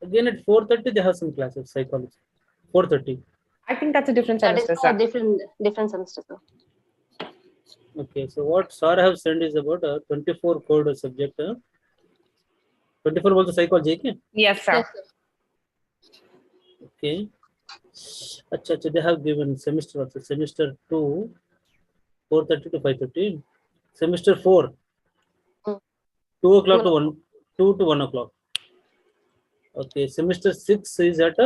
Again at 4:30 they have some classes psychology. 4:30. I think that's a different That is semester, for sir. different semester, sir. Okay, so what sir have sent is about a 24 code subject. 24 was the psychology. Okay. Yes, sir. Yes, sir. Okay. Acha, they have given semester also. Semester 2, 4:30 to 5:30. Semester 4, Mm. 2 o'clock to 2 1, 2 to 1 o'clock. Okay. Semester 6 is at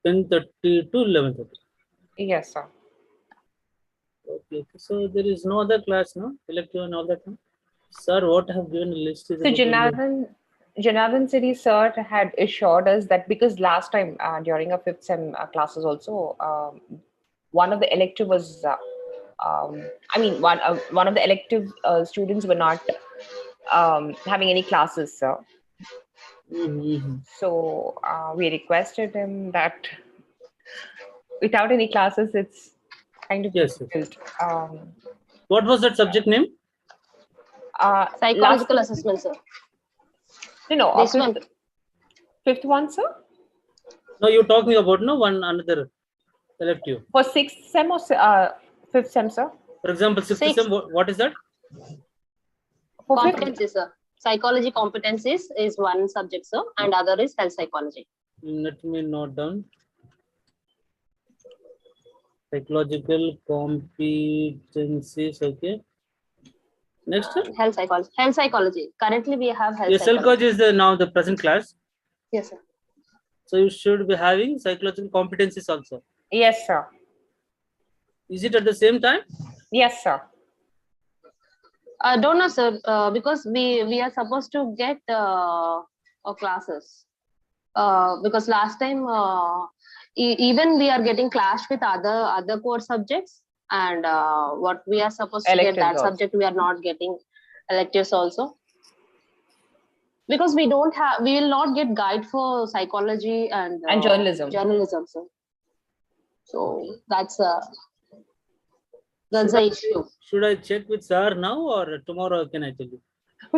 10:30 to 11:30. Yes, sir. Okay. So there is no other class, no? Elective and all that, no? Sir, what I have given a list is So about only. Janardhan City sir had assured us that because last time during our fifth sem classes also, one of the elective was, one of the elective students were not having any classes, sir. Mm-hmm. So we requested him that without any classes, it's kind of Yes, yes. difficult. What was that subject name? Last Psychological assessment, sir. no, This one. fifth one, sir. No, you're talking about no one another elective. For sixth sem or fifth sem, sir? For example, sixth Six. sem, what is that? For fifth, Competencies, sir. Psychology competencies is one subject, sir, and other is health psychology. Let me note down. Psychological competencies. Okay. Next. Health psychology. Health psychology. Currently, we have health Yes, psychology. is now the present class. Yes, sir. So you should be having psychological competencies also. yes, sir. Is it at the same time? Yes, sir. Don't know, sir, because we are supposed to get classes. Because last time, even we are getting clashed with other core subjects, and what we are supposed to get Electives that also. subject, we are not getting electives also. Because we will not get guide for psychology and journalism. Journalism, sir. So that's the issue. Should I check with sir now or tomorrow? Can I tell you?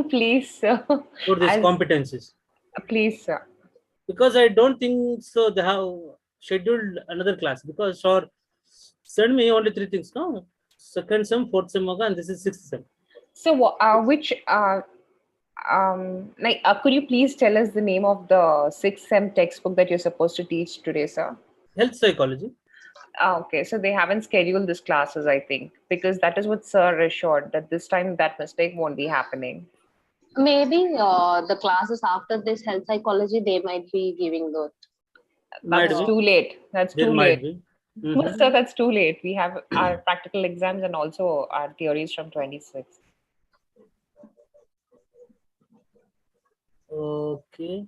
Please, sir. For these competencies. Please, sir. Because I don't think so they have scheduled another class because or send me only 3 things, no? Second sem, fourth sem, and this is sixth sem. So, which could you please tell us the name of the sixth sem textbook that you're supposed to teach today, sir? Health psychology. Okay, so they haven't scheduled these classes, I think, because that is what sir assured that this time that mistake won't be happening. Maybe the classes after this health psychology, they might be giving the. That's too late. That's There too might late. be. But sir, that's too late. We have our practical exams and also our theories from 26. Okay.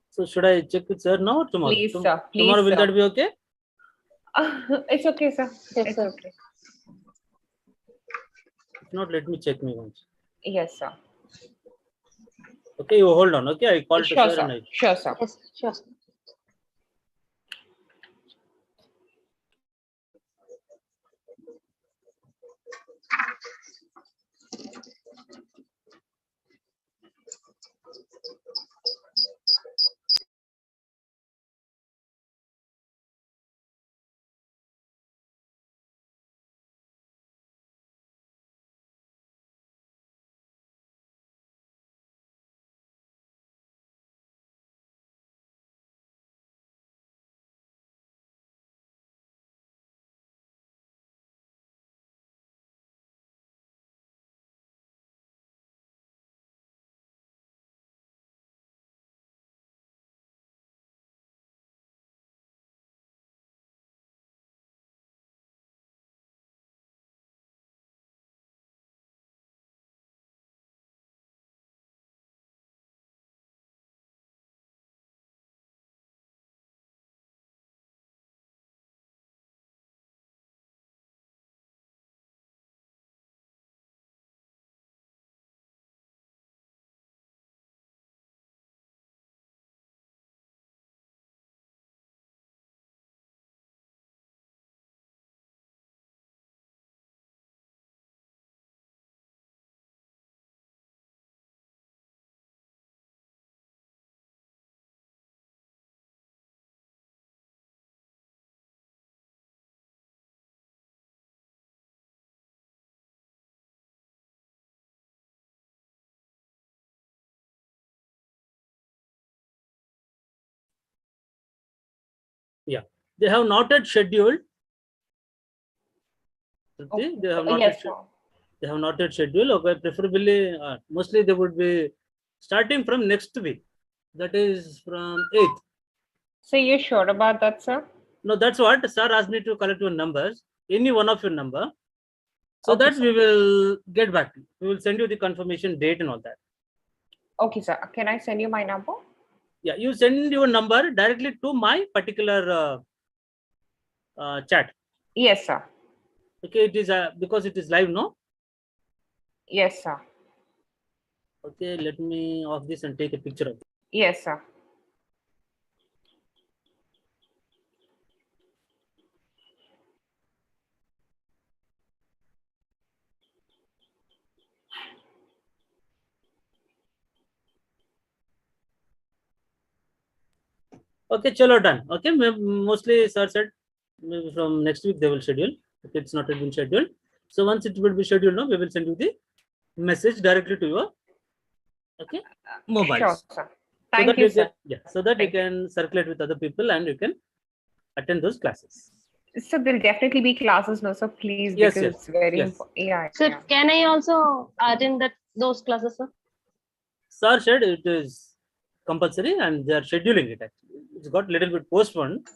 So should I check with sir now or tomorrow? Please, sir. Please, tomorrow will sir. that be okay? It's okay, sir. Yes, It's sir. okay. If not, let me check me once. Yes, sir. Okay, you hold on. Okay, I call to Sure, sir sir. and I. Sure, sir. Yes, sure. Yeah, they have noted scheduled. Okay. They have Yes, sir. they have noted schedule. Okay, preferably, mostly they would be starting from next week. That is from 8th. So you're sure about that, sir? No, that's what sir asked me to collect your numbers, any one of your number, so Okay, that sir. we will get back to you. We will send you the confirmation date and all that. Okay, sir. Can I send you my number? Yeah, you send your number directly to my particular chat. Yes, sir. Okay, it is because it is live, no? Yes, sir. Okay, let me off this and take a picture of it. Yes, sir. Okay, chalo done. Okay, mostly sir said maybe from next week they will schedule. If it's not been scheduled, so once it will be scheduled, no, we will send you the message directly to your Sure, mobiles, sir. so Thank that you, you can, sir. yeah, so that you Thank you. can circulate with other people and you can attend those classes. So there'll definitely be classes, no, sir, please, Yes, because yes, it's very yes. important. Yeah, Sir, yeah. can I also attend those classes, sir? Sir said it is compulsory and they are scheduling it. Actually, it's got little bit postponed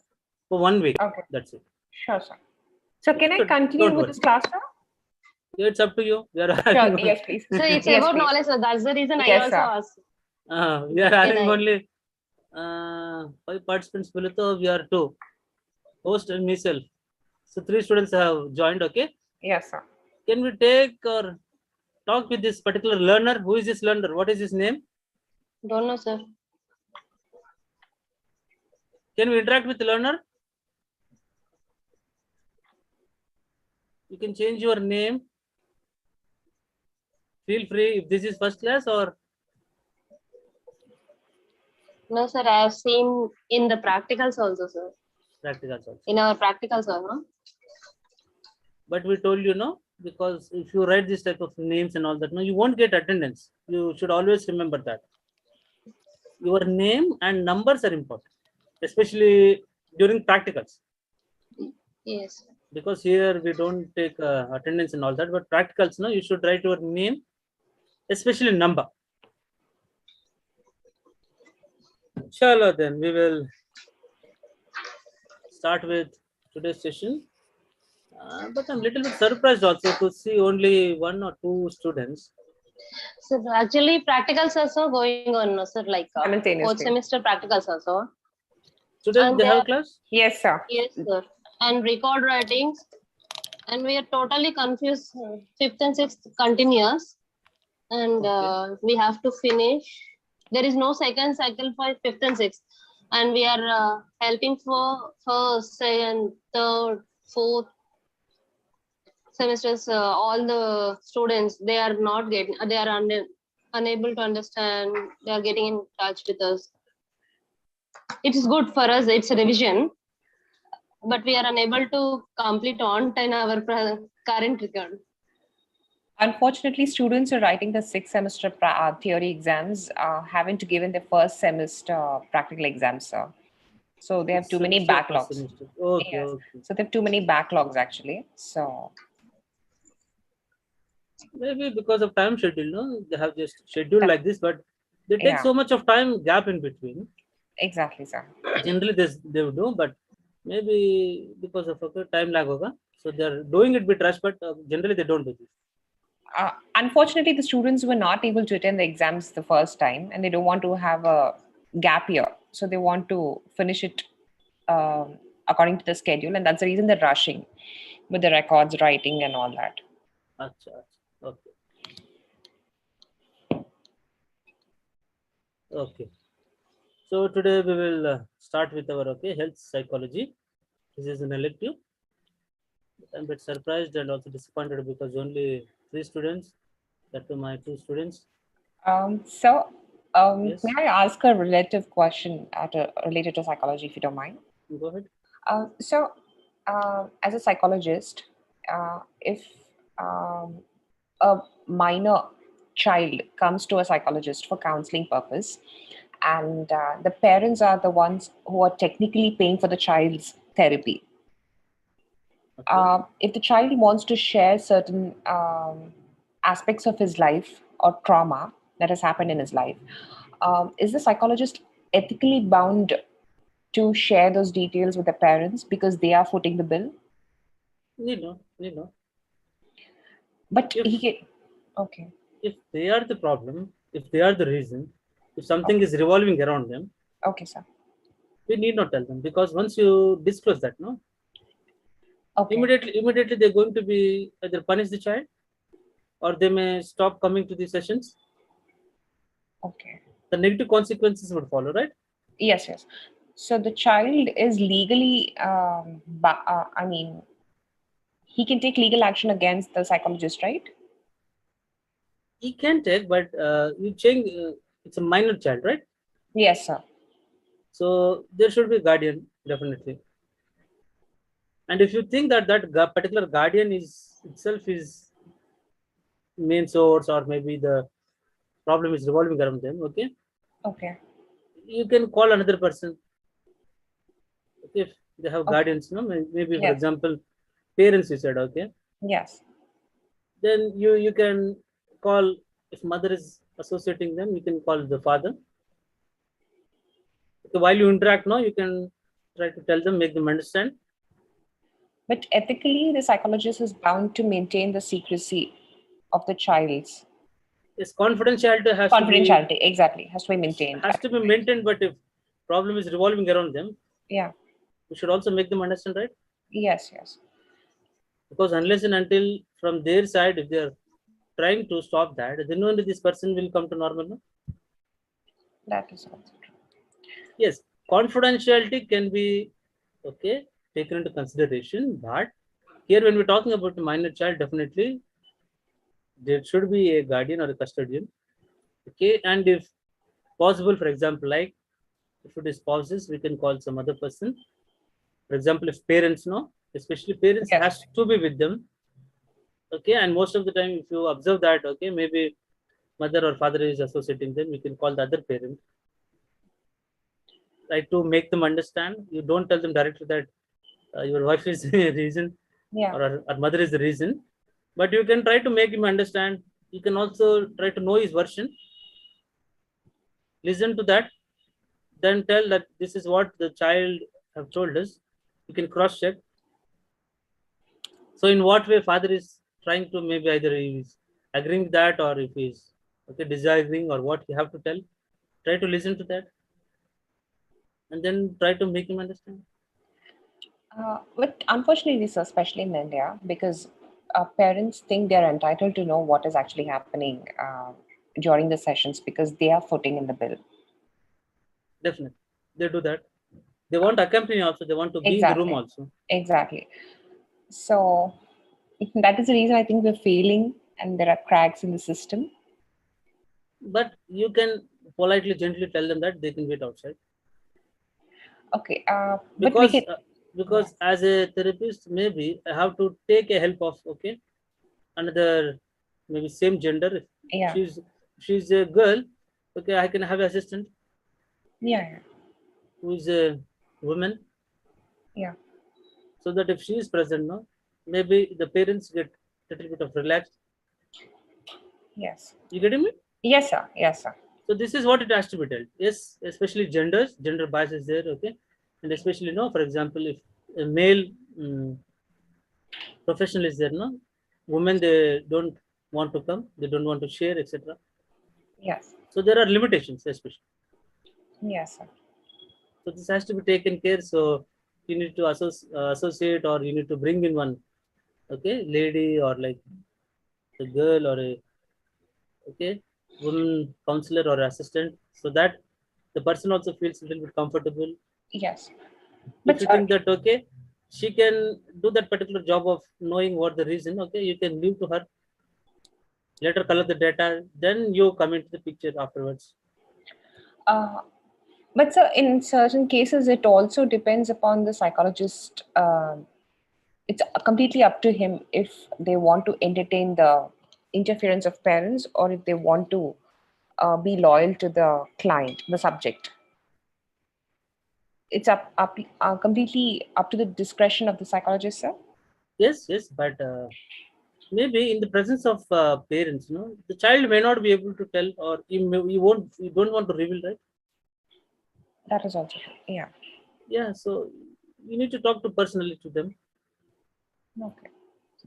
for 1 week. Okay, That's it. sure, sir. So can I So continue don't with worry. this class, sir? It's up to you. We are Sure. having Yes, please. So it's Yes, about please. knowledge, sir. That's the reason I Yes, also sir. asked. we are Can having I? only 5 participants. We are 2, host and myself. So 3 students have joined. Okay. Yes, sir. Can we take or talk with this particular learner? Who is this learner? What is his name? Don't know, sir. Can we interact with the learner? You can change your name. Feel free if this is first class or No, sir. I have seen in the practicals also, sir. practicals also. In our practicals, also. But we told you no, because if you write this type of names and all that, no, you won't get attendance. You should always remember that. Your name and numbers are important, especially during practicals. Yes. Because here we don't take attendance and all that, but practicals, no, you should write your name, especially number. Chalo, then we will start with today's session. But I'm a little bit surprised also to see only 1 or 2 students. So actually, practicals also going on, no, sir. Like fourth Simultaneously. semester practicals also. Today And they they have are, a class? Yes, sir. yes, sir. And record writings. And we are totally confused. Fifth and sixth continuous. And Okay. we have to finish. There is no second cycle for fifth and sixth. And we are helping for first, second, third, fourth semesters. All the students, they are not getting, they are unable to understand. They are getting in touch with us. It is good for us. It's a revision, but we are unable to complete on time our current record. Unfortunately, students are writing the sixth semester theory exams, haven't given the first semester practical exams, sir. So they have too many Semester, first backlogs. semester. Okay, Yes. okay. So they have too many backlogs actually. So Maybe because of time schedule, no? They have just scheduled like this, but they take yeah, so much of time gap in between. exactly, sir. Generally, this they would do, but maybe because of time lag hoga. So they're doing it bit rush, but generally they don't do this. Unfortunately, the students were not able to attend the exams the first time, and they don't want to have a gap year. So they want to finish it according to the schedule, and that's the reason they're rushing with the records writing and all that. Acha, acha. Okay. Okay. So today we will start with our health psychology. This is an elective. I'm a bit surprised and also disappointed because only 3 students. That were my 2 students. So, may Yes, I ask a relative question related to psychology, if you don't mind? go ahead. So, as a psychologist, if a minor child comes to a psychologist for counseling purpose, and the parents are the ones who are technically paying for the child's therapy. Okay. If the child wants to share certain aspects of his life or trauma that has happened in his life, is the psychologist ethically bound to share those details with the parents because they are footing the bill? Need no. But If he can, okay, if they are the problem, if they are the reason, if something okay, is revolving around them, okay, sir. we need not tell them, because once you disclose that, no, Okay, immediately they're going to be either punish the child, or they may stop coming to the sessions. okay. The negative consequences would follow, right? Yes, yes. So the child is legally, I mean, he can take legal action against the psychologist, right? He can take, but you change. It's a minor child, right? Yes, sir. So there should be a guardian, definitely. And if you think that particular guardian is itself is main source, or maybe the problem is revolving around them, okay, Okay, you can call another person. Okay, if they have okay. guardians, no, maybe for Yes, example, parents, you said, okay, yes. then you can call. If mother is associating them, you can call the father. Okay, while you interact, no, you can try to tell them, make them understand. But ethically, the psychologist is bound to maintain the secrecy of the child's Yes, confidentiality confidentiality. Exactly, has to be maintained. has to be maintained, but if problem is revolving around them, Yeah. we should also make them understand, right? Yes, yes. Because unless and until from their side, if they are trying to stop that, then only this person will come to normal, no? That is also true. Yes, confidentiality can be, okay, taken into consideration, but here when we're talking about a minor child, definitely there should be a guardian or a custodian. Okay, and if possible, for example, like if it is spouses, we can call some other person. For example, if parents know, especially parents Yes. has to be with them. Okay, and most of the time, if you observe that, okay, maybe mother or father is associating them, you can call the other parent, right, to make them understand. You don't tell them directly that your wife is the reason, Yeah. or our mother is the reason, but you can try to make him understand. You can also try to know his version, listen to that, then tell that this is what the child have told us. You can cross check. So in what way father is trying to, maybe either he is agreeing with that, or if he's okay disagreeing, or what you have to tell, try to listen to that, and then try to make him understand. But unfortunately, sir, especially in India, because parents think they're entitled to know what is actually happening during the sessions because they are footing in the bill. Definitely, they do that. They want to accompany also. They want to be in the room Exactly. also. Exactly. So that is the reason I think we're failing and there are cracks in the system. But you can politely, gently tell them that they can wait outside, Okay. But we because can, uh, yeah, because as a therapist, maybe I have to take a help of, okay, another, maybe same gender. If yeah, she's a girl, okay, I can have an assistant yeah, who is a woman, yeah. so that if she is present, no, maybe the parents get a little bit of relaxed. Yes. You getting me? Yes, sir. Yes, sir. So this is what it has to be told. Yes, especially gender bias is there, okay, and especially, no, for example, if a male professional is there, no, women, they don't want to come, they don't want to share, etc. Yes. So there are limitations, especially. Yes, sir. So this has to be taken care. So you need to associate, or you need to bring in one, okay, lady, or like a girl, or a, okay, woman counselor or assistant, so that the person also feels a little bit comfortable. Yes. If But you sir, think that, okay, she can do that particular job of knowing what the reason, okay, you can leave to her, let her collect the data, then you come into the picture afterwards. uh, but sir, in certain cases, it also depends upon the psychologist. It's completely up to him if they want to entertain the interference of parents or if they want to be loyal to the client, the subject. It's completely up to the discretion of the psychologist, sir. Yes, yes, but maybe in the presence of parents, the child may not be able to tell, or you don't want to reveal, right? That is also true. Yeah. Yeah, so you need to talk to personally to them. Okay.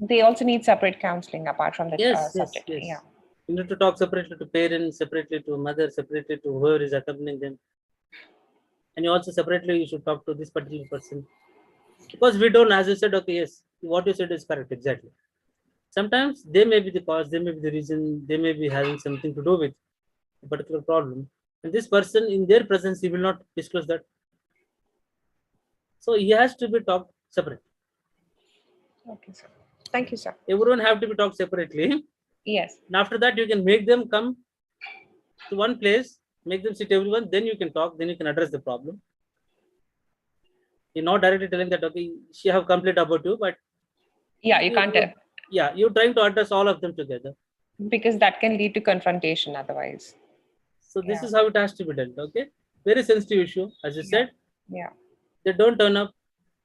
They also need separate counseling apart from the Yes, yes, subject. yes. Yeah. You need to talk separately to parents, separately to mother, separately to whoever is accompanying them, and you also separately you should talk to this particular person, because we don't, as you said, okay, yes, what you said is correct, exactly. Sometimes they may be the cause, they may be the reason, they may be having something to do with a particular problem, and this person in their presence he will not disclose that, so he has to be talked separate. Okay, sir. Thank you, sir. Everyone have to be talked separately, Yes. and after that you can make them come to one place, make them sit everyone, then you can talk, then you can address the problem. You're not directly telling that okay, she have complained about you, but Yeah, you you, can't, you yeah, you're trying to address all of them together. because that can lead to confrontation otherwise. So this Yeah. is how it has to be done. Okay, very sensitive issue, as you Yeah. said. Yeah. They don't turn up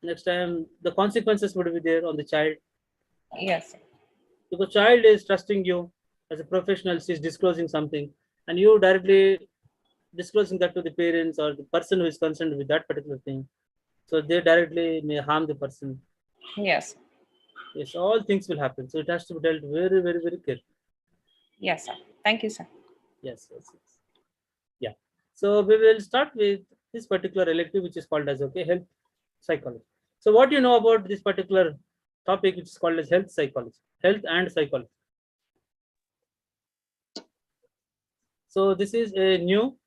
next time, the consequences would be there on the child, Yes, sir. because child is trusting you as a professional. She's disclosing something, and you directly disclosing that to the parents or the person who is concerned with that particular thing. So they directly may harm the person. Yes. Yes, all things will happen. So it has to be dealt very, very, very carefully. Yes, sir. Thank you, sir. Yes, yes, yes. Yeah. So we will start with this particular elective, which is called as okay, health psychology. So what do you know about this particular topic, which is called as health psychology, health and psychology? So this is a new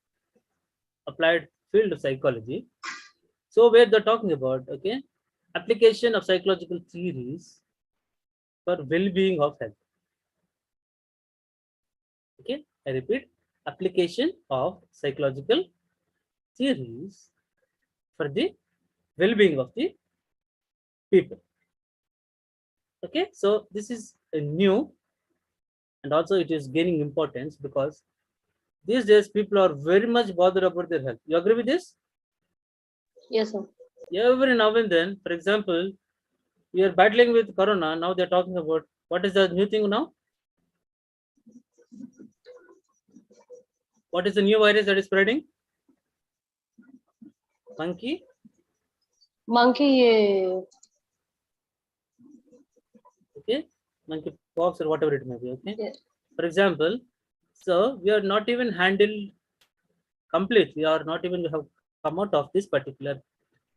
applied field of psychology. So where they're talking about okay, application of psychological theories for well-being of health. Okay, I repeat, application of psychological theories for the well-being of the people. Okay, so this is a new, and also it is gaining importance because these days people are very much bothered about their health. You agree with this? Yes, sir. Every now and then, for example, we are battling with corona. Now they're talking about what is the new thing now? What is the new virus that is spreading? Monkey? Monkey. Okay, monkey pox or whatever it may be. Okay, Yeah. for example, so we are not even handled completely, or not even we have come out of this particular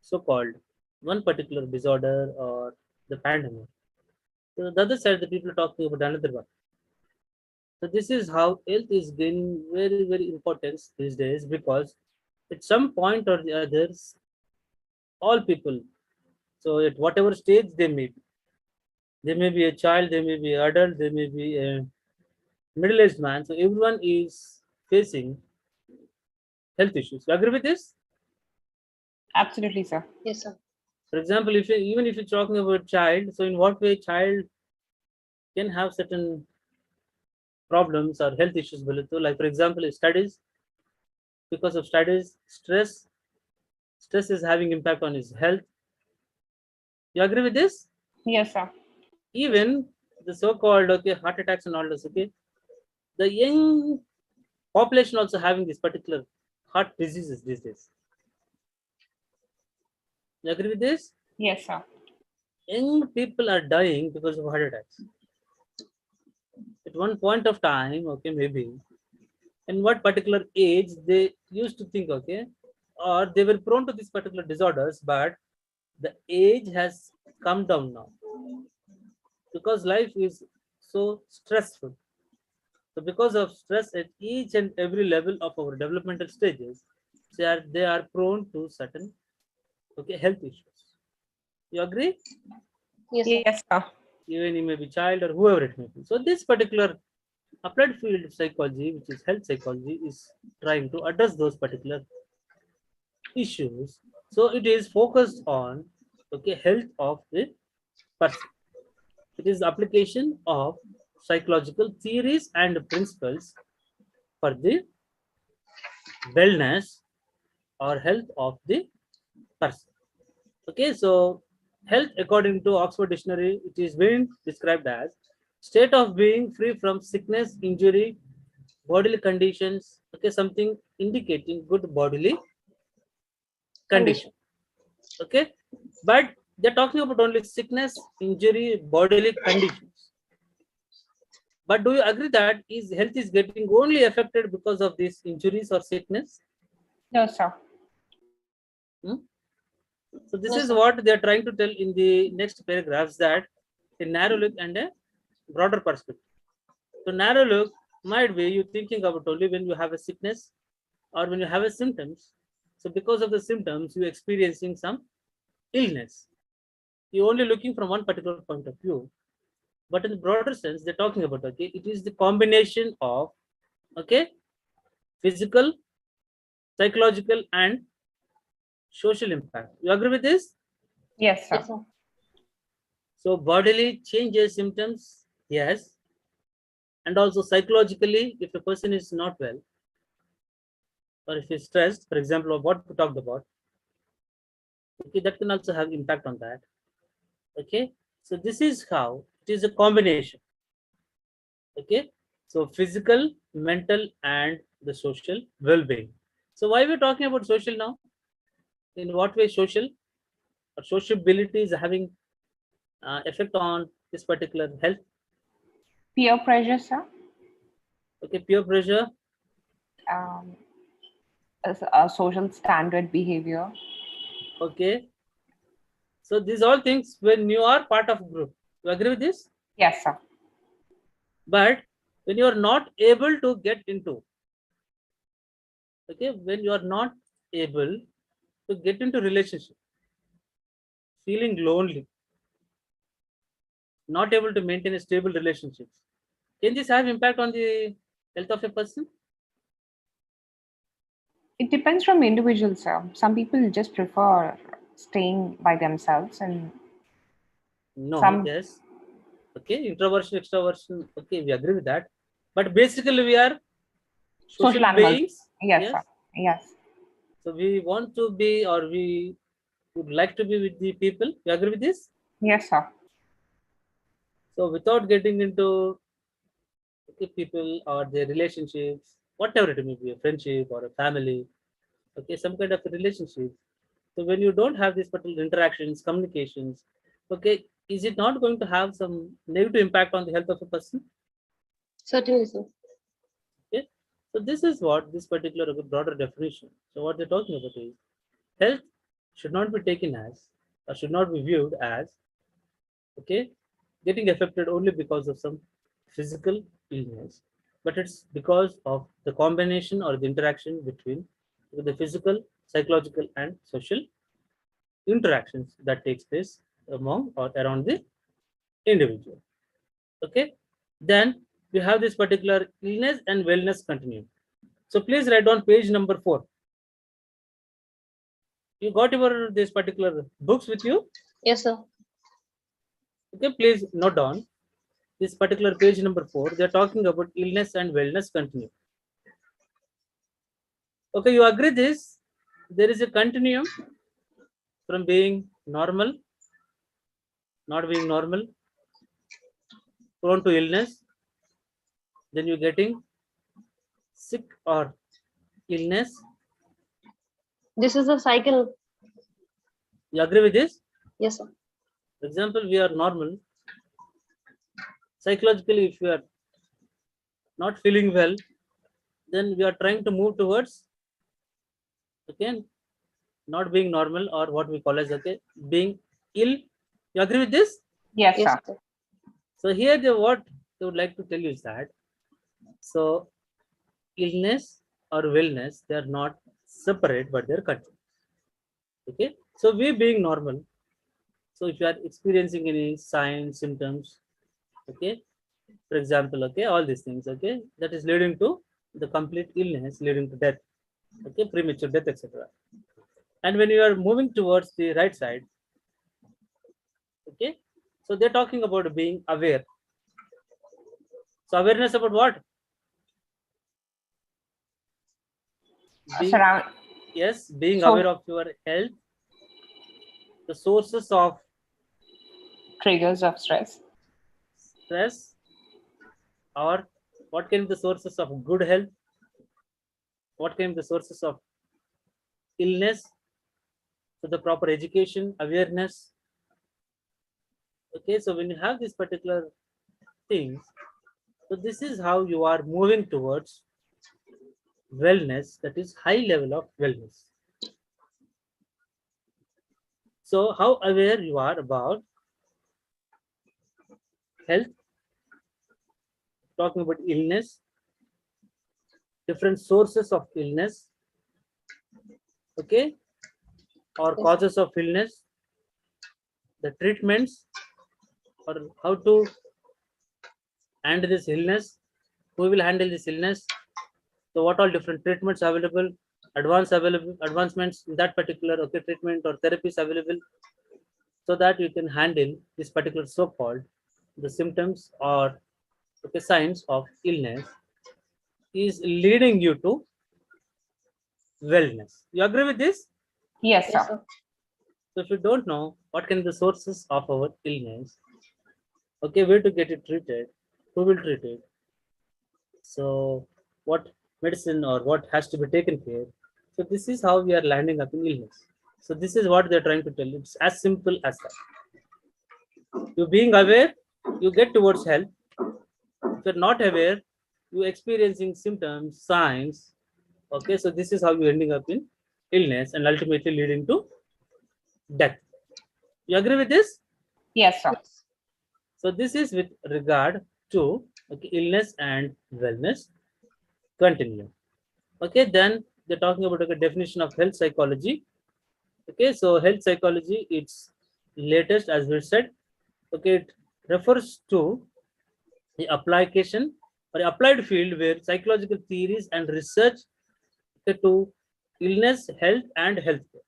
so-called one particular disorder or the pandemic. So the other side, the people are talking about another one. So this is how health is gaining very, very importance these days, because at some point or the others, all people, so at whatever stage they may be a child, they may be adult, they may be a middle-aged man. So everyone is facing health issues. You agree with this? Absolutely, sir. Yes, sir. For example, if you, even if you're talking about child, so in what way child can have certain problems or health issues below? Like for example, studies, because of studies, stress is having impact on his health. You agree with this? Yes, sir. Even the so-called okay heart attacks and all this. Okay, the young population also having this particular heart diseases these days. You agree with this? Yes, sir. Young people are dying because of heart attacks. At one point of time, okay, maybe in what particular age they used to think, okay, or they were prone to these particular disorders, but the age has come down now because life is so stressful. So because of stress at each and every level of our developmental stages, they are prone to certain okay health issues. You agree? Yes, sir. Yes, sir. Even it may be child or whoever it may be. So this particular applied field of psychology, which is health psychology, is trying to address those particular issues. So it is focused on okay health of the person. It is application of psychological theories and principles for the wellness or health of the person. Okay, so health according to Oxford Dictionary, it is being described as state of being free from sickness, injury, bodily conditions. Okay, something indicating good bodily condition. Condition. Okay, but they're talking about only sickness, injury, bodily conditions. But do you agree that is health is getting only affected because of these injuries or sickness? No, sir. Hmm? So this No, is sir. what they are trying to tell in the next paragraphs, that a narrow look and a broader perspective. So narrow look might be you thinking about only when you have a sickness or when you have a symptoms. So because of the symptoms, you experiencing some illness. You're only looking from one particular point of view. But in the broader sense, they're talking about, okay, it is the combination of, okay, physical, psychological, and social impact. You agree with this? Yes, sir. Yes, sir. So bodily changes, symptoms, yes, and also psychologically, if a person is not well or if he's stressed, for example, of what we talked about, okay, that can also have impact on that. Okay, so this is how it is a combination. Okay, so physical, mental, and the social well-being. So why we're talking about social now? In what way social or sociability is having effect on this particular health? Peer pressure, sir. Okay, peer pressure. Um, a social standard behavior. Okay, so these all things when you are part of group. You agree with this? Yes, sir. But when you are not able to get into, okay, when you are not able to get into relationship, feeling lonely, not able to maintain a stable relationships, can this have impact on the health of a person? It depends from individual, sir. Some people just prefer staying by themselves, and No, some yes. Okay, introversion, extroversion, okay, we agree with that. But basically we are social social animals. beings. Yes, sir. Yes. Yes. So we want to be, or we would like to be with the people. You agree with this? Yes, sir. So without getting into, okay, people or their relationships, whatever it may be, a friendship or a family, okay, some kind of a relationship. So when you don't have these particular interactions, communications, okay, is it not going to have some negative impact on the health of a person? Certainly, sir. Okay. So this is what this particular broader definition. So what they're talking about is health should not be taken as or should not be viewed as, okay, getting affected only because of some physical illness, but it's because of the combination or the interaction between the physical, psychological, and social interactions that takes place among or around the individual. Okay, then we have this particular illness and wellness continuum. So please write down page number 4. You got your this particular books with you? Yes, sir. Okay, please note down this particular page number 4. They're talking about illness and wellness continuum. Okay, you agree this? There is a continuum from being normal, not being normal, prone to illness, then you're getting sick or illness. This is a cycle. You agree with this? Yes, sir. For example, we are normal. Psychologically, if we are not feeling well, then we are trying to move towards, okay, not being normal or what we call as, okay, being ill. You agree with this? Yes, Yes, sir. sir. So here the what they would like to tell you is that so illness or wellness, they are not separate but they're continuous. Okay, so we being normal, so if you are experiencing any signs, symptoms, okay, for example, okay, all these things, okay, that is leading to the complete illness, leading to death, okay, premature death, etc. And when you are moving towards the right side, okay, so they're talking about being aware. So awareness about what? Surround. Yes, being So- aware of your health, the sources of Triggers of stress. stress, or what can be the sources of good health, what can be the sources of illness. So the proper education, awareness. Okay, so when you have these particular things, so this is how you are moving towards wellness, that is high level of wellness. So how aware you are about health, talking about illness, different sources of illness, okay, or Yes. causes of illness, the treatments, or how to handle this illness, who will handle this illness. So what all different treatments available, advancements in that particular okay treatment or therapies available, so that you can handle this particular so-called the symptoms or okay signs of illness is leading you to wellness. You agree with this? Yes, Yes, sir. sir. So if you don't know what can be the sources of our illness, okay, where to get it treated, who will treat it, so what medicine or what has to be taken care. So this is how we are landing up in illness. So this is what they're trying to tell. It's as simple as that. You being aware, you get towards health. If you're not aware, you experiencing symptoms, signs. Okay, so this is how you're ending up in illness and ultimately leading to death. You agree with this? Yes, sir. Yes. So this is with regard to okay, illness and wellness. Continue. Okay, then they're talking about a definition of health psychology. Okay, so health psychology, it's latest as we said. Okay, it refers to the application or applied field where psychological theories and research to illness, health, and healthcare.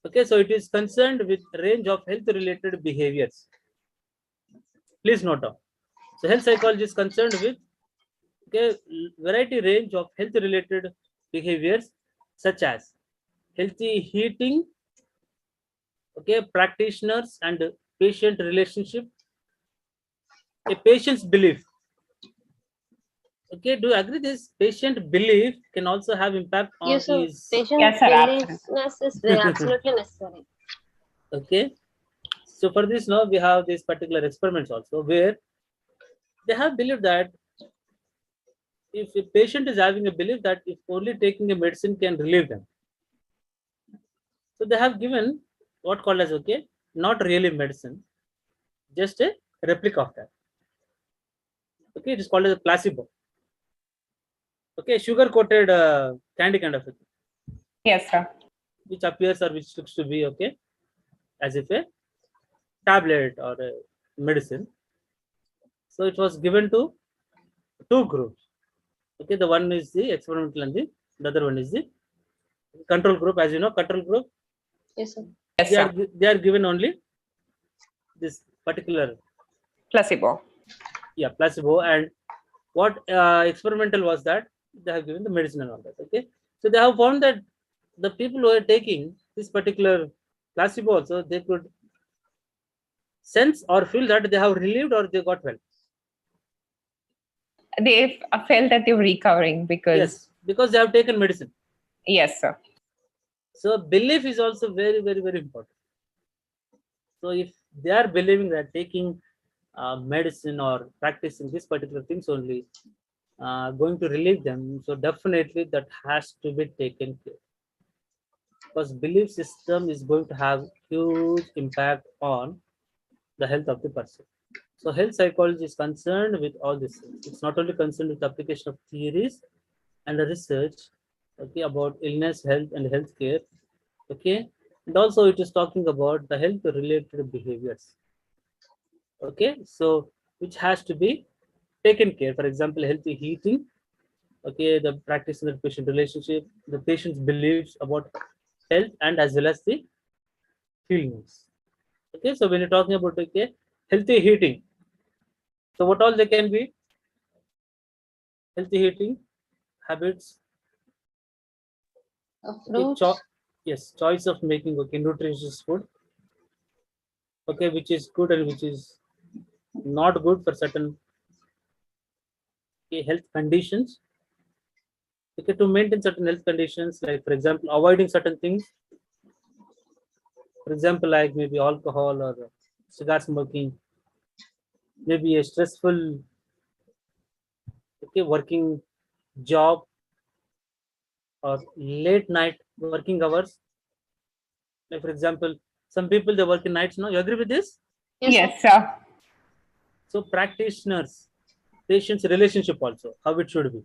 Okay, so it is concerned with range of health-related behaviors. Please note down. So health psychology is concerned with okay, variety range of health-related behaviors such as healthy eating, okay, practitioners and patient relationship, a patient's belief. Okay, do you agree this patient belief can also have impact on Yes, sir. his Patient Yes, sir. Absolutely. beliefness is absolutely necessary. okay. So for this now we have these particular experiments also where they have believed that if a patient is having a belief that if only taking a medicine can relieve them, so they have given what called as okay, not really medicine, just a replica of that. Okay, it is called as a placebo. Okay, sugar coated candy kind of a thing, Yes, sir. which appears or which looks to be okay as if a tablet or a medicine. So it was given to two groups. Okay, the one is the experimental and the other one is the control group. As you know, control group Yes, sir. Yes, they are sir. they are given only this particular Placebo. placebo, and what experimental was that they have given the medicine and all that. Okay, so they have found that the people who are taking this particular placebo also they could sense or feel that they have relieved or they got well. They felt that they were recovering because, Yes, because they have taken medicine. yes, sir. So belief is also very, very, very important. So if they are believing that taking medicine or practicing this particular things only going to relieve them, so definitely that has to be taken care, because belief system is going to have huge impact on the health of the person. So health psychology is concerned with all these things. It's not only concerned with the application of theories and the research, okay, about illness, health, and healthcare, okay, and also it is talking about the health related behaviors, okay, so which has to be taken care. For example, healthy eating, okay, the practice in the patient relationship, the patient's beliefs about health, and as well as the feelings. Okay, so when you're talking about okay, healthy eating, so what all they can be healthy eating habits, Fruits. Yes, choice of making nutritious food, which is good and which is not good for certain health conditions. To maintain certain health conditions, like for example, avoiding certain things, for example, like maybe alcohol or cigar smoking, maybe a stressful working job or late night working hours. Like for example, some people they work in nights. No, you agree with this? Yes, sir. Yes, sir. So practitioners, patients relationship also how it should be.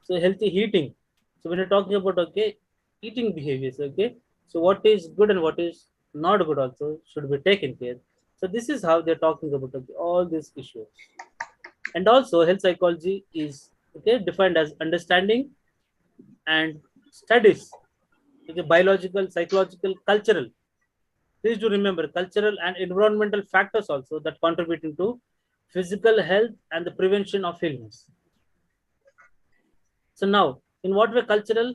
So healthy eating. So when you're talking about eating behaviors, so what is good and what is not good also should be taken care. So this is how they're talking about all these issues. And also health psychology is defined as understanding and studies, biological, psychological, cultural. Please do remember cultural and environmental factors also that contribute into physical health and the prevention of illness. So now, in what way cultural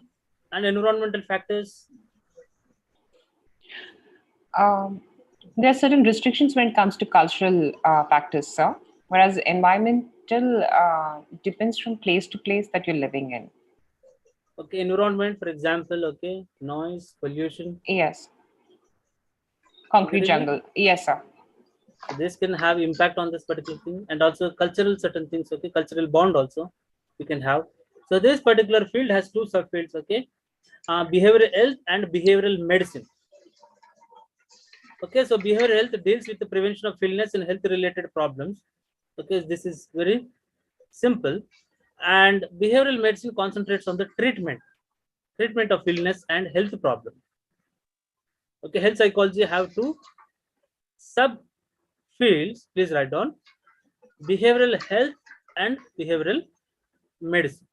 and environmental factors? Um, there are certain restrictions when it comes to cultural factors, sir. Whereas environmental depends from place to place that you're living in. Environment, for example, noise, pollution. Yes. Concrete Agree with me? jungle. Yes, sir. So this can have impact on this particular thing, and also cultural certain things. Cultural bond also we can have. So this particular field has two subfields. Behavioral health and behavioral medicine. So behavioral health deals with the prevention of illness and health related problems. This is very simple. And behavioral medicine concentrates on the treatment of illness and health problem. Health psychology have two subfields. Please write down: behavioral health and behavioral medicine.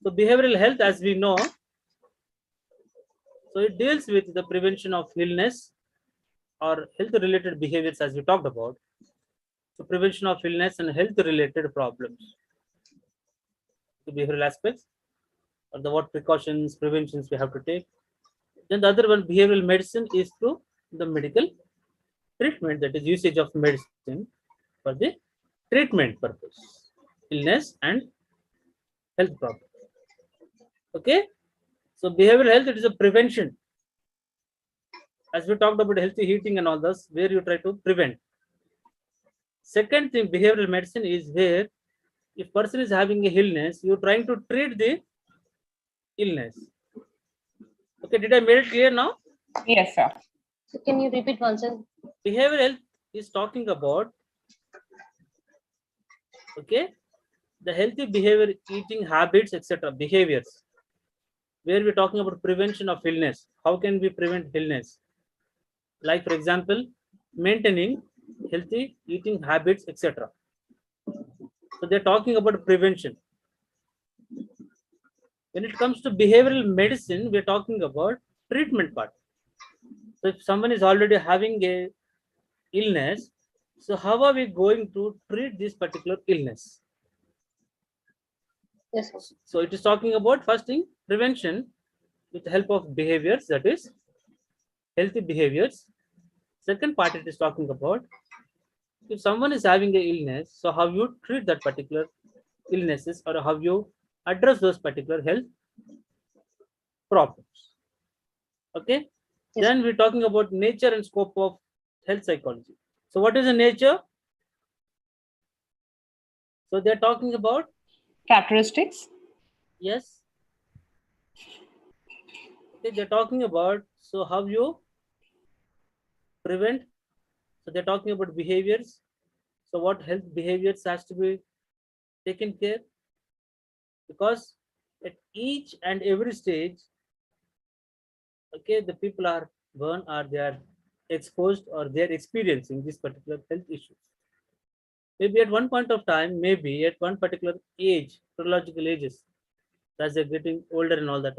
So behavioral health, as we know, so it deals with the prevention of illness or health related behaviors, as we talked about. So prevention of illness and health related problems. The behavioral aspects, or the what precautions, preventions we have to take. Then the other one, behavioral medicine, is through the medical treatment, that is usage of medicine for the treatment purpose, illness and health problem. So behavioral health, it is a prevention, as we talked about healthy eating and all this, where you try to prevent. Second thing, behavioral medicine is where if person is having a illness, you're trying to treat the illness. Did I make it clear now? Yes, sir. So can you repeat once? Behavioral health is talking about the healthy behavior, eating habits, etc. behaviors, where we're talking about prevention of illness. How can we prevent illness? Like for example, maintaining healthy eating habits, etc. So they're talking about prevention. When it comes to behavioral medicine, we're talking about treatment part. So if someone is already having a illness, so how are we going to treat this particular illness? Yes, sir. So it is talking about first thing, prevention with the help of behaviors, that is healthy behaviors. Second part, it is talking about if someone is having an illness, so how you treat that particular illnesses, or how you address those particular health problems. Yes. Then we're talking about nature and scope of health psychology. So what is the nature? So they're talking about Characteristics. yes. They're talking about so how you prevent. So they're talking about behaviors. So what health behaviors has to be taken care, because at each and every stage, the people are born or they are exposed or they are experiencing this particular health issues. Maybe at one point of time, maybe at one particular age, chronological ages, as they're getting older and all that,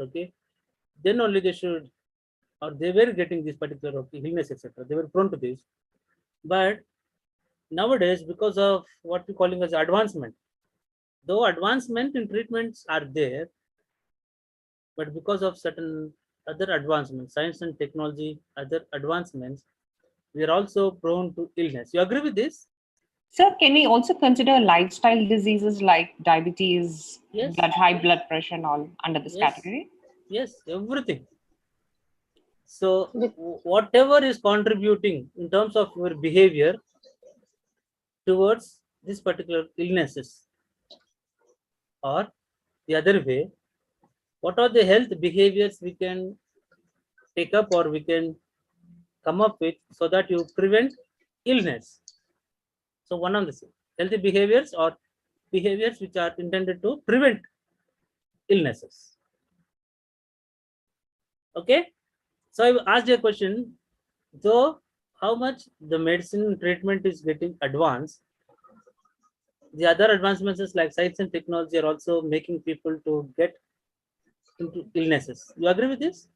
then only they should, or they were getting this particular illness, etc. They were prone to this. But nowadays, because of what we're calling as advancement, though advancement in treatments are there, but because of certain other advancements, science and technology, other advancements, we are also prone to illness. You agree with this? Sir, can we also consider lifestyle diseases like diabetes, Yes, high blood pressure, and all under this yes, category? yes, everything. So, Be- whatever is contributing in terms of your behavior towards this particular illnesses, or the other way, what are the health behaviors we can take up or we can come up with so that you prevent illness? So, one of the healthy behaviors or behaviors which are intended to prevent illnesses. Okay. So, I asked you a question. Though how much the medicine treatment is getting advanced, the other advancements is like science and technology are also making people to get into illnesses. You agree with this?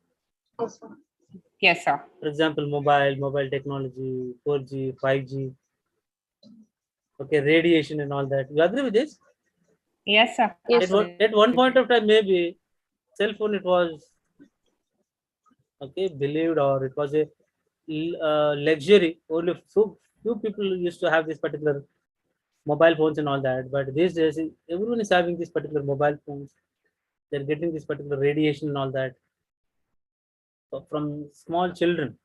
Yes, sir. Yes, sir. For example, mobile technology, 4G, 5G, okay, radiation and all that. You agree with this? Yes, sir. Yes, sir. At one point of time, maybe cell phone it was okay believed or it was a luxury. Only few people used to have this particular mobile phones and all that. But these days, everyone is having this particular mobile phones. They're getting this particular radiation and all that from small children.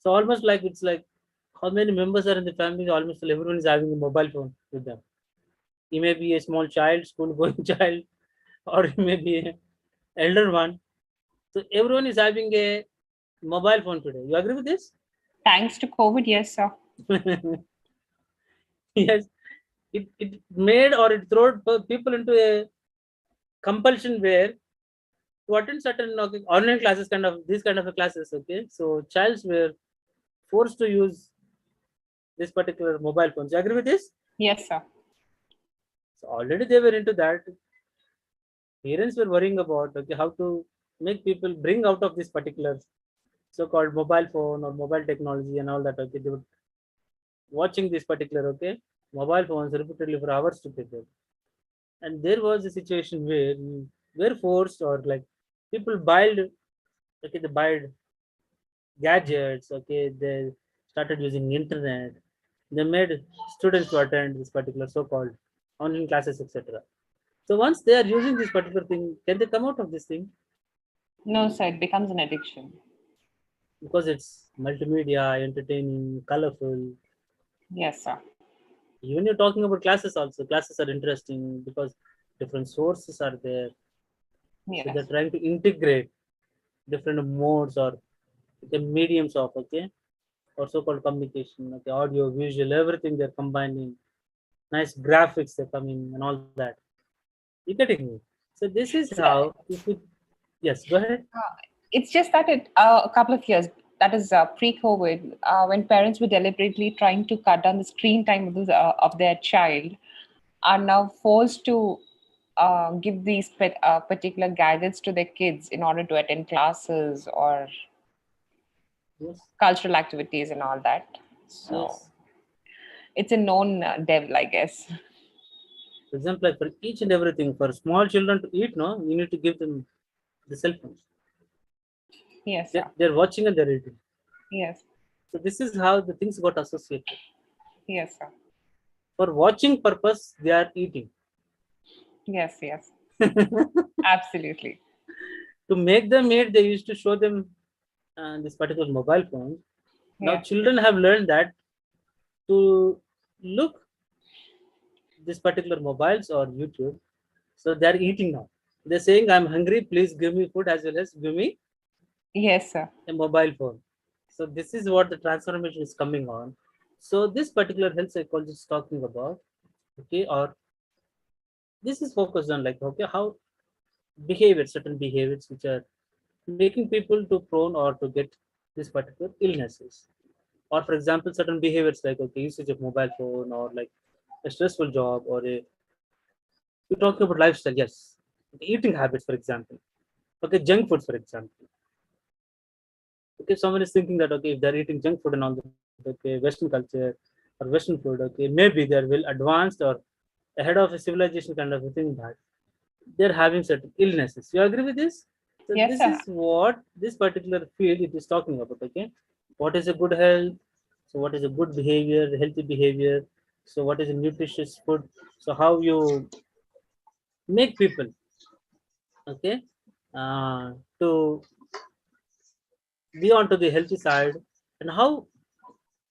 So almost like it's like how many members are in the family? Almost everyone is having a mobile phone with them. He may be a small child, school going child, or he may be an elder one. So everyone is having a mobile phone today. You agree with this? Thanks to COVID, yes, sir. Yes, it made or it threw people into a compulsion where to attend certain okay, online classes, kind of these kind of a classes. Okay, so childs were forced to use this particular mobile phones. You agree with this? Yes, sir. So already they were into that. Parents were worrying about okay how to make people bring out of this particular so-called mobile phone or mobile technology and all that. Okay, they were watching this particular okay mobile phones repeatedly for hours together. And there was a situation where we were forced or like people buyed okay they buyed gadgets okay they started using internet, they made students to attend this particular so-called online classes etc. So once they are using this particular thing, can they come out of this thing? No, sir, it becomes an addiction. Because it's multimedia entertaining colorful. Yes, sir. Even you're talking about classes also, classes are interesting because different sources are there. So Yes. they're trying to integrate different modes or the mediums of okay or so-called communication, okay, audio, visual, everything they're combining. Nice graphics they're coming and all that. You getting me? So this is Sir, how if we yes, go ahead. it's just that a couple of years, that is pre-COVID, when parents were deliberately trying to cut down the screen time of their child, are now forced to give these particular gadgets to their kids in order to attend classes or Yes, cultural activities and all that. So yes. it's a known devil, I guess. For example, like for each and everything, for small children to eat, no, you need to give them the cell phones. Yes, They're, sir. they're watching and they're eating. Yes. So this is how the things got associated. Yes, sir. For watching purpose, they are eating. Yes, yes. To Absolutely. make them eat, they used to show them this particular mobile phone. Now Yes. children have learned that to look this particular mobiles or YouTube. So they're eating now. They're saying, I'm hungry, please give me food as well as give me Yes, sir. a mobile phone. So this is what the transformation is coming on. So this particular health psychologist is talking about, okay, or this is focused on like, okay, how behaviors, certain behaviors which are making people to prone or to get this particular illnesses. Or for example, certain behaviors like okay, usage of mobile phone or like a stressful job or a you're talking about lifestyle, yes. Eating habits, for example. Okay, junk food, for example. Okay, someone is thinking that okay, if they're eating junk food and all that, okay, Western culture or Western food, okay, maybe they're well advanced or ahead of a civilization kind of a thing that they're having certain illnesses. You agree with this? So Yes, this sir. is what this particular field it is talking about. Okay, what is a good health? So what is a good behavior, healthy behavior? So what is a nutritious food? So how you make people, okay, to be onto the healthy side, and how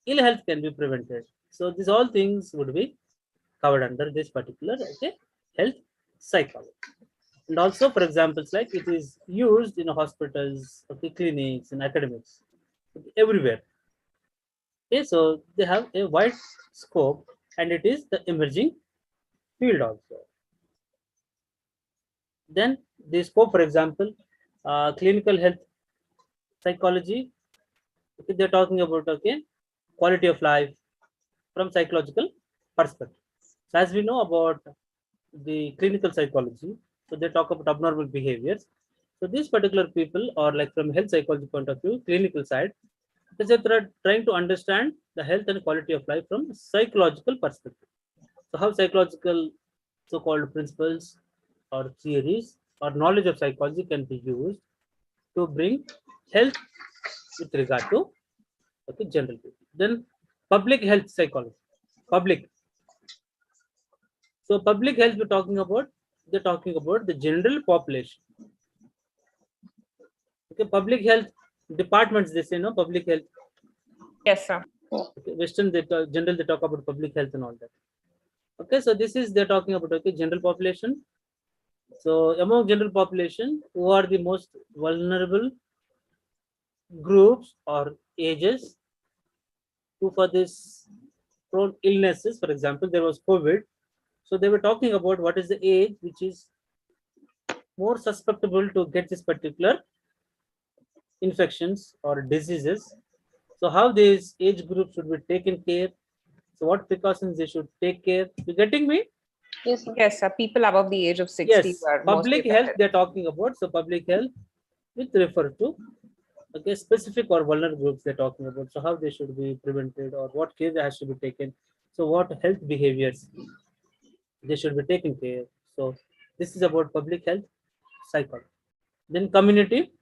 ill health can be prevented. So these all things would be covered under this particular, okay, health psychology. And also, for examples, like it is used in hospitals, okay, clinics, and academics, okay, everywhere. Okay, so they have a wide scope, and it is the emerging field also. Then the scope, for example, clinical health psychology. Okay, they're talking about, okay, quality of life from psychological perspective. So as we know about the clinical psychology, so they talk about abnormal behaviors. So these particular people are like from health psychology point of view, clinical side, because they're trying to understand the health and quality of life from psychological perspective. So how psychological so-called principles or theories or knowledge of psychology can be used to bring health with regard to, okay, general people. Then public health psychology. Public. So public health we're talking about, they're talking about the general population. Okay, public health departments, they say, no, public health. Yes, sir. Okay, Western they talk, general they talk about public health and all that. Okay, so this is they're talking about, okay, general population. So among general population, who are the most vulnerable groups or ages who for this prone illnesses, for example, there was COVID. So they were talking about what is the age which is more susceptible to get this particular infections or diseases. So how these age groups should be taken care. So what precautions they should take care. You getting me? Yes, sir. Yes, sir. People above the age of 60 Yes. were mostly Public health affected. they're talking about. So public health with refer to, okay, specific or vulnerable groups they're talking about. So how they should be prevented or what care has to be taken. So what health behaviors they should be taken care. So this is about public health cycle. Then community.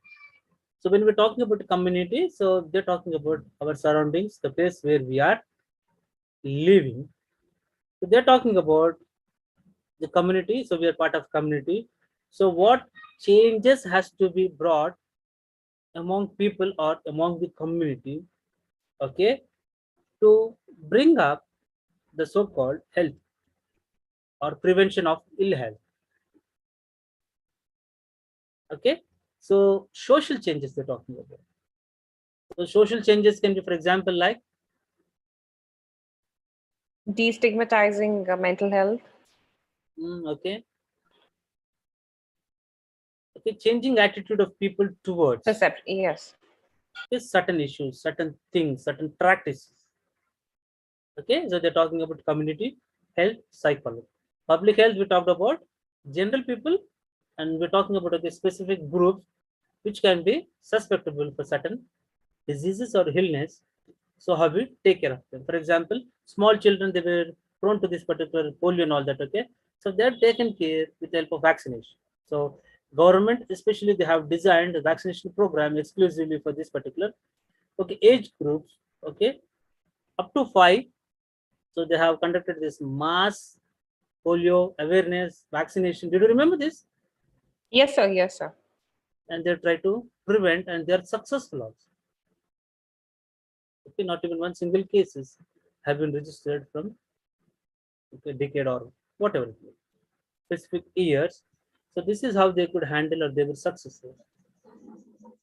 So when we're talking about community, so they're talking about our surroundings, the place where we are living. So they're talking about the community. So we are part of community. So what changes has to be brought among people or among the community, okay, to bring up the so-called health or prevention of ill health. Okay, so social changes they're talking about. So social changes can be, for example, like Destigmatizing mental health. okay, okay, changing attitude of people towards Yes. certain issues, certain things, certain practices. Okay, so they're talking about community health psychology. Public health we talked about general people, and we're talking about, okay, specific groups which can be susceptible for certain diseases or illness. So how we take care of them. For example, small children they were prone to this particular polio and all that. Okay, so they're taken care with the help of vaccination. So government especially they have designed a vaccination program exclusively for this particular, okay, age groups. Okay, up to 5. So they have conducted this mass polio awareness vaccination. Did you remember this? Yes, sir. Yes, sir. And they try to prevent, and they are successful also. Okay, not even one single cases have been registered from, okay, decade or whatever it is, specific years. So this is how they could handle or they were successful.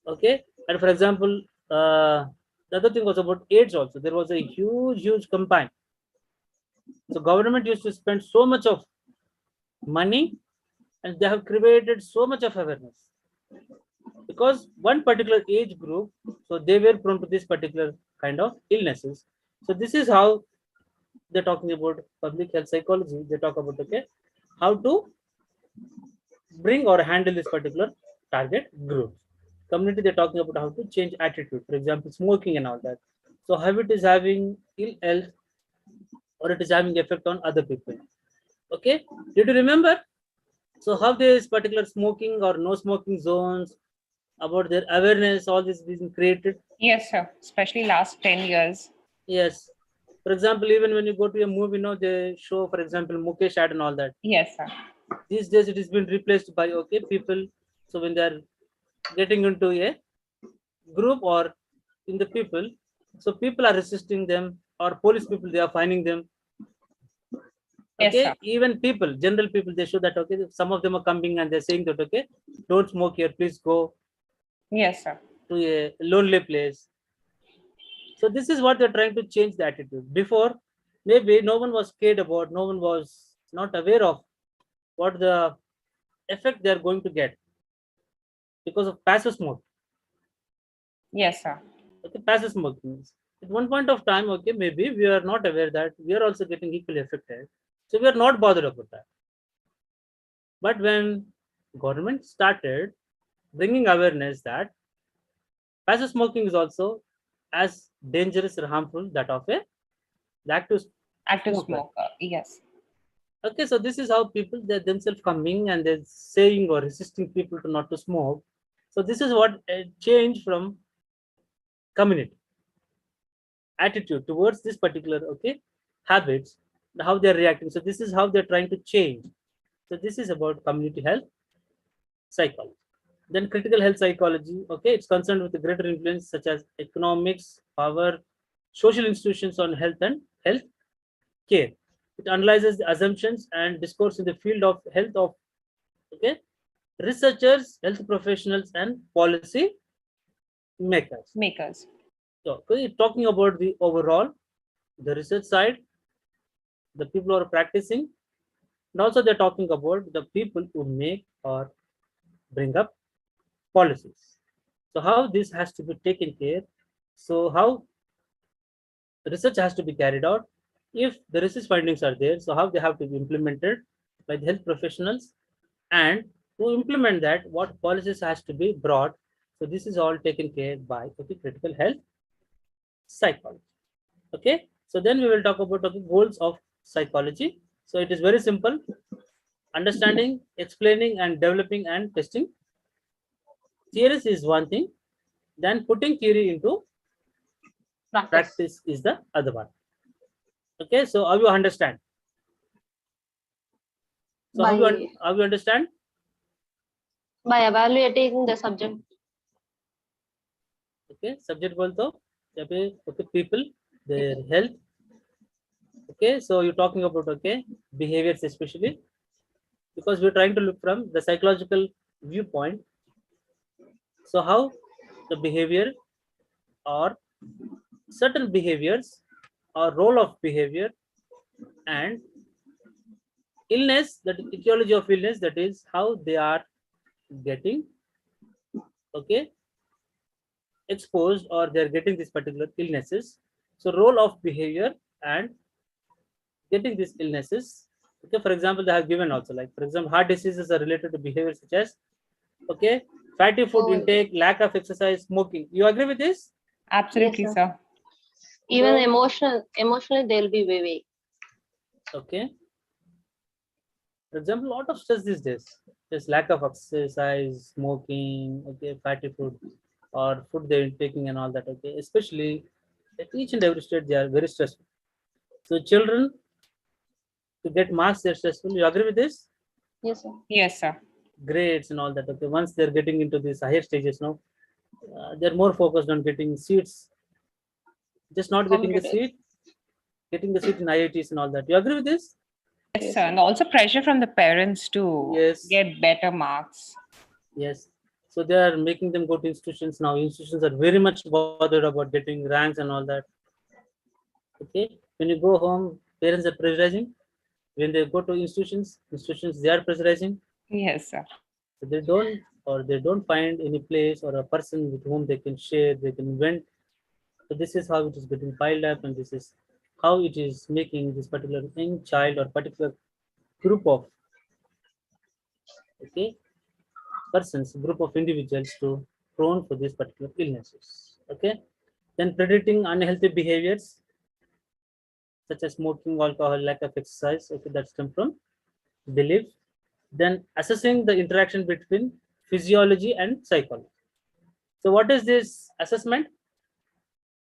Okay, and for example, the other thing was about AIDS also. There was a huge campaign. So government used to spend so much of money, and they have created so much of awareness because one particular age group, so they were prone to this particular kind of illnesses. So this is how they're talking about public health psychology. They talk about, okay, how to bring or handle this particular target group. Community they're talking about how to change attitude. For example, smoking and all that. So how it is having ill health or it is having effect on other people. Okay, did you remember? So how this particular smoking or no smoking zones, about their awareness, all this being created. Yes, sir. Especially last 10 years. Yes. For example, even when you go to a movie, they show, for example, Mukesh ad and all that. Yes, sir. These days, it has been replaced by people. So when they are getting into a group or in the people, so people are resisting them, or police people, they are finding them. Yes, sir. Even people, general people, they show that some of them are coming and they're saying that don't smoke here, please go Yes, sir. to a lonely place. So this is what they're trying to change the attitude. Before, maybe no one was scared about, no one was not aware of what the effect they're going to get because of passive smoke. Yes, sir. Passive smoke means at one point of time, maybe we are not aware that we are also getting equally affected. So we are not bothered about that. But when government started bringing awareness that passive smoking is also as dangerous or harmful that of a active Active smoker. smoker. Yes. So this is how people, they themselves coming and they're saying or resisting people to not to smoke. So this is what a change from community attitude towards this particular habits, how they're reacting. So this is how they're trying to change. So this is about community health psychology. Then critical health psychology, it's concerned with the greater influence such as economics, power, social institutions on health and health care. It analyzes the assumptions and discourse in the field of health of okay researchers, health professionals, and policy makers. Makers. So we're talking about the overall, the research side, the people who are practicing, and also they're talking about the people who make or bring up policies. So how this has to be taken care. So how research has to be carried out. If the research findings are there, so how they have to be implemented by the health professionals, and to implement that, what policies has to be brought. So this is all taken care by critical health psychology. So then we will talk about goals of psychology. So it is very simple: understanding, explaining, and developing and testing. Theories is one thing, then putting theory into practice is the other one. So how you understand? So By how you understand? evaluating the subject. Subject बोल तो यहाँ पे people, their health. So you're talking about behaviors especially, because we're trying to look from the psychological viewpoint. So how the behavior or certain behaviors or role of behavior and illness, that etiology of illness, that is how they are getting exposed or they're getting these particular illnesses. So role of behavior and getting these illnesses. For example, they have given also, like for example, heart diseases are related to behavior such as fatty food intake, lack of exercise, smoking. You agree with this? Absolutely, Yes, sir. Even emotionally they'll be very weak. For example, a lot of stress these days. There's lack of exercise, smoking, fatty food, or food they're taking and all that. Especially at each and every state, they are very stressful. So children to get marks, they're stressful. You agree with this? Yes, sir. Yes, sir. Grades and all that. Once they're getting into these higher stages now, they're more focused on getting seats, just not getting the Computers. seat, getting the seat in IITs and all that. You agree with this? Yes, sir. And also pressure from the parents to Yes. get better marks. Yes. So they are making them go to institutions now. Institutions are very much bothered about getting ranks and all that. When you go home, parents are pressurizing. When they go to institutions they are pressurizing. Yes, sir. So they don't find any place or a person with whom they can share, they can vent. So this is how it is getting piled up, and this is how it is making this particular young child or particular group of persons, group of individuals to prone for these particular illnesses. Then predicting unhealthy behaviors such as smoking, alcohol, lack of exercise. That stem from belief. Then assessing the interaction between physiology and psychology. So what is this assessment?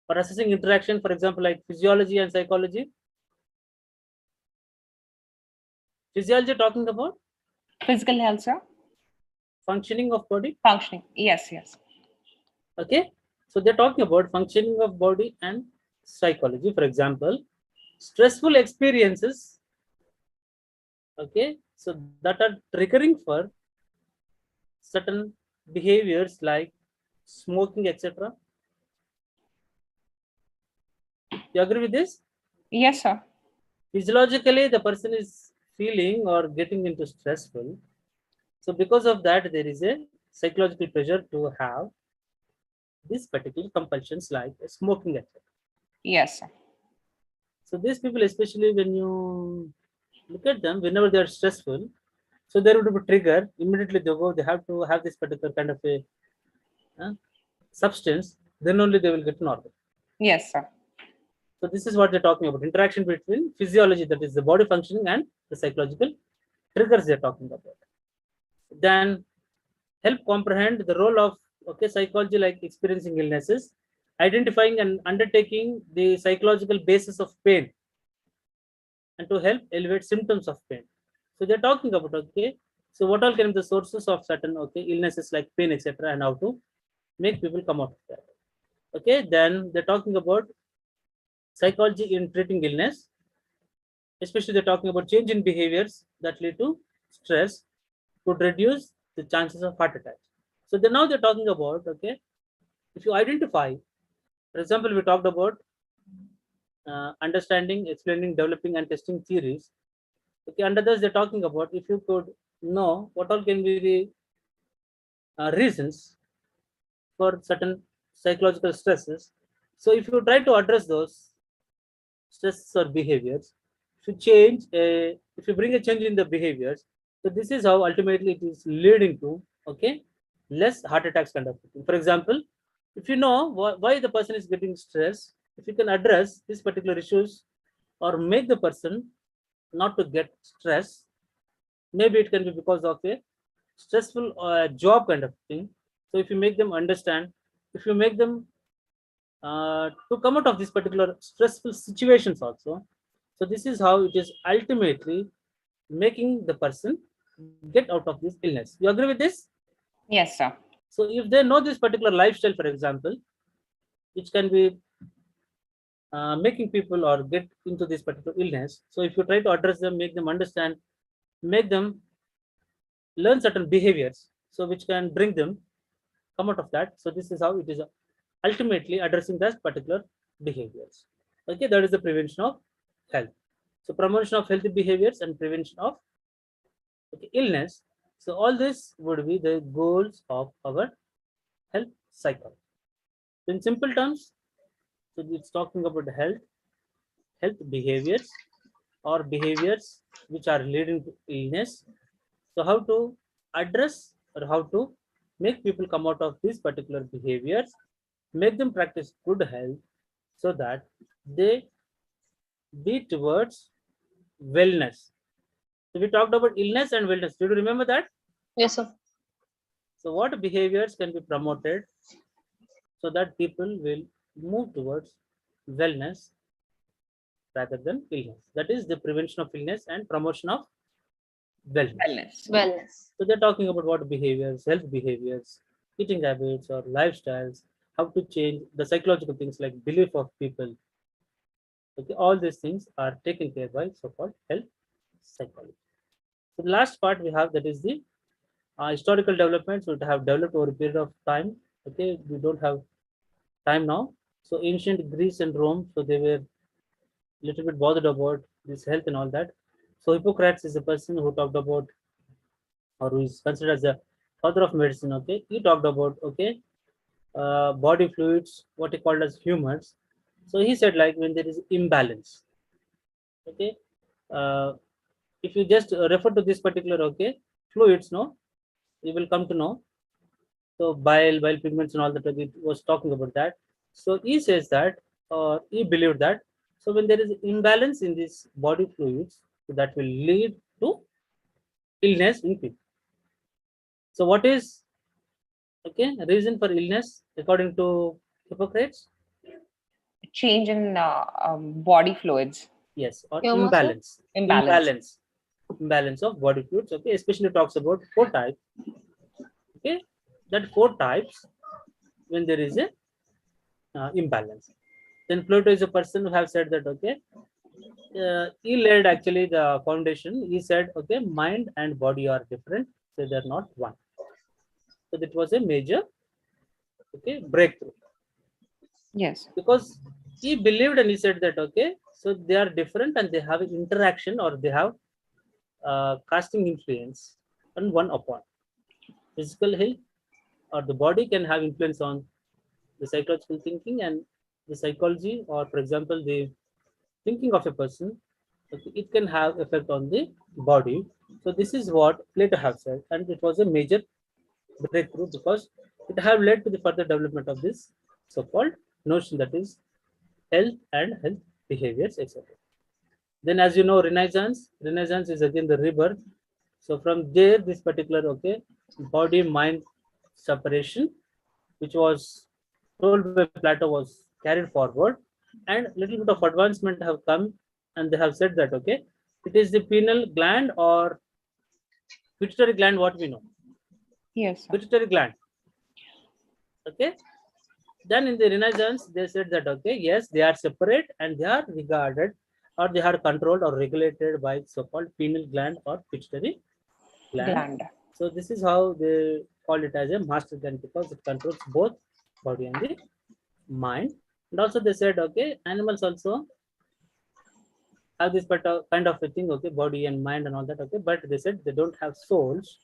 For assessing interaction, for example, like physiology and psychology. Physiology talking about Physical health, sir. functioning of body. Functioning. Yes, yes. Okay, so they're talking about functioning of body and psychology. For example, stressful experiences, okay, so that are triggering for certain behaviors like smoking, etc. You agree with this? Yes, sir. Physiologically, the person is feeling or getting into stressful. So because of that, there is a psychological pressure to have these particular compulsions like smoking, etc. Yes, sir. So these people, especially when you look at them, whenever they are stressful, so there would be a trigger. Immediately they go, they have to have this particular kind of a uh, substance. Then only they will get normal. Yes, sir. So this is what they're talking about: interaction between physiology, that is the body functioning, and the psychological triggers they're talking about. Then help comprehend the role of psychology, like experiencing illnesses, identifying and undertaking the psychological basis of pain, and to help elevate symptoms of pain. So they're talking about so what all can be the sources of certain illnesses like pain, etc., and how to make people come out of that. Okay, then they're talking about psychology in treating illness, especially they're talking about change in behaviors that lead to stress could reduce the chances of heart attacks. So then now they're talking about if you identify, for example, we talked about understanding, explaining, developing, and testing theories. Okay, under this, they're talking about if you could know what all can be the reasons for certain psychological stresses. So if you try to address those stresses or behaviors, if you bring a change in the behaviors, so this is how ultimately it is leading to less heart attacks kind of thing. For example, if you know why the person is getting stressed, if you can address these particular issues or make the person not to get stress, maybe it can be because of a stressful job kind of thing. So if you make them understand, if you make them to come out of these particular stressful situations also, so this is how it is ultimately making the person get out of this illness. You agree with this? Yes, sir. So if they know this particular lifestyle, for example, which can be making people or get into this particular illness, so if you try to address them, make them understand, make them learn certain behaviors, so which can bring them come out of that. So this is how it is ultimately addressing that particular behaviors. Okay, that is the prevention of health. So promotion of healthy behaviors and prevention of illness. So all this would be the goals of our health cycle. In simple terms, so it's talking about health behaviors or behaviors which are leading to illness. So how to address or how to make people come out of these particular behaviors, make them practice good health so that they be towards wellness. So we talked about illness and wellness. Do you remember that? Yes, sir. So what behaviors can be promoted so that people will move towards wellness rather than illness? That is the prevention of illness and promotion of wellness. Wellness. Wellness. So they're talking about what behaviors, health behaviors, eating habits or lifestyles, how to change the psychological things like belief of people. Okay, all these things are taken care by so-called health psychology. So the last part we have, that is the historical developments which have developed over a period of time. Okay, we don't have time now. So ancient Greece and Rome, so they were a little bit bothered about this health and all that. So Hippocrates is a person who talked about, or who is considered as the father of medicine. Okay, he talked about body fluids, what he called as humors. So he said like when there is imbalance, okay, uh, if you just refer to this particular fluids, no, you will come to know. So bile pigments and all that, it was talking about that. So he says that, or he believed that, so when there is imbalance in these body fluids, so that will lead to illness in people. So what is reason for illness according to Hippocrates? Change in body fluids. Yes, or Your muscle? imbalance of body fluids. Okay, especially talks about 4 types. Okay, that 4 types when there is a imbalance. Then Plato is a person who have said that he laid actually the foundation. He said mind and body are different, so they're not one. So that was a major breakthrough, Yes. because he believed and he said that so they are different and they have interaction, or they have casting influence on one upon physical health, or the body can have influence on the psychological thinking and the psychology, or for example the thinking of a person. It can have effect on the body. So this is what Plato have said, and it was a major breakthrough because it have led to the further development of this so-called notion, that is health and health behaviors, etc. Then, as you know, Renaissance is again the rebirth. So from there, this particular body mind separation, which was told by Plato, was carried forward, and little bit of advancement have come, and they have said that it is the pineal gland or pituitary gland, what we know, Yes, sir. pituitary gland. Okay. Then in the Renaissance, they said that yes, they are separate and they are regarded, or they are controlled or regulated by so-called pineal gland or pituitary gland. So this is how they call it as a master gland, because it controls both body and the mind. And also they said animals also have this kind of a thing, body and mind and all that, but they said they don't have souls.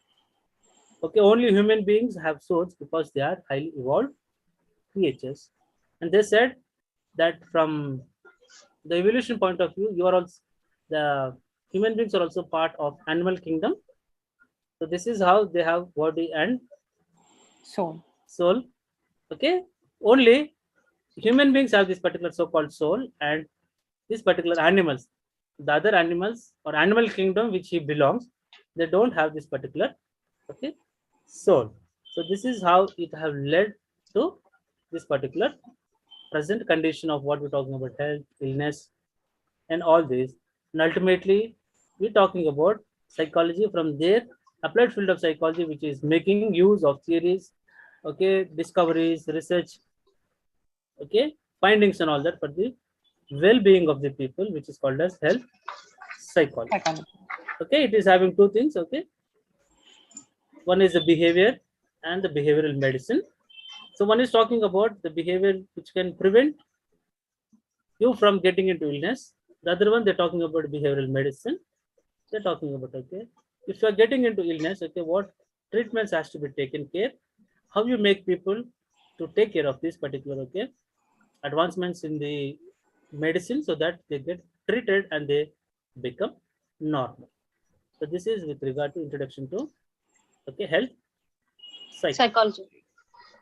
Only human beings have souls because they are highly evolved creatures. And they said that from the evolution point of view, you are also, the human beings are also part of animal kingdom. So this is how they have body and Soul. Only human beings have this particular so-called soul, and this particular animals, the other animals or animal kingdom which he belongs, they don't have this particular soul. So this is how it have led to this particular present condition of what we're talking about, health, illness, and all this. And ultimately, we're talking about psychology from there, applied field of psychology, which is making use of theories, discoveries, research, findings, and all that for the well-being of the people, which is called as health psychology. It is having 2 things. One is the behavior and the behavioral medicine. So one is talking about the behavior which can prevent you from getting into illness. The other one, they're talking about behavioral medicine. They're talking about if you are getting into illness, what treatments has to be taken care, how you make people to take care of this particular advancements in the medicine, so that they get treated and they become normal. So this is with regard to introduction to health Psychology.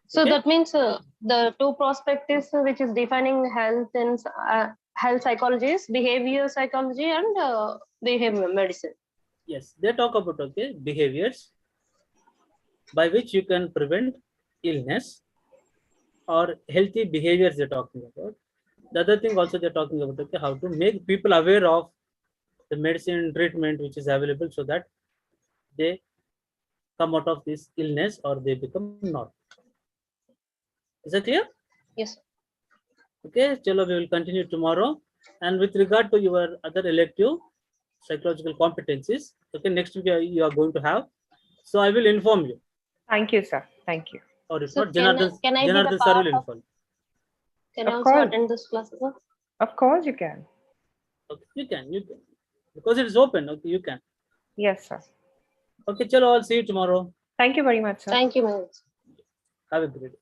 So that means the 2 perspectives which is defining health and health psychology is behavior psychology and behavior medicine. Yes, they talk about behaviors by which you can prevent illness, or healthy behaviors they're talking about. The other thing also they're talking about how to make people aware of the medicine treatment which is available, so that they come out of this illness or they become normal. Is that clear? Yes. Okay, chalo, we will continue tomorrow. And with regard to your other elective psychological competencies, next week you are going to have. So I will inform you. Thank you, sir. Thank you. Or if So not, Janardhan sir will inform. Can I also attend this class? Of course you can. Okay, you can. Because it is open, you can. Yes, sir. Okay, chalo, I'll see you tomorrow. Thank you very much, sir. Thank you, ma'am. Have a great day.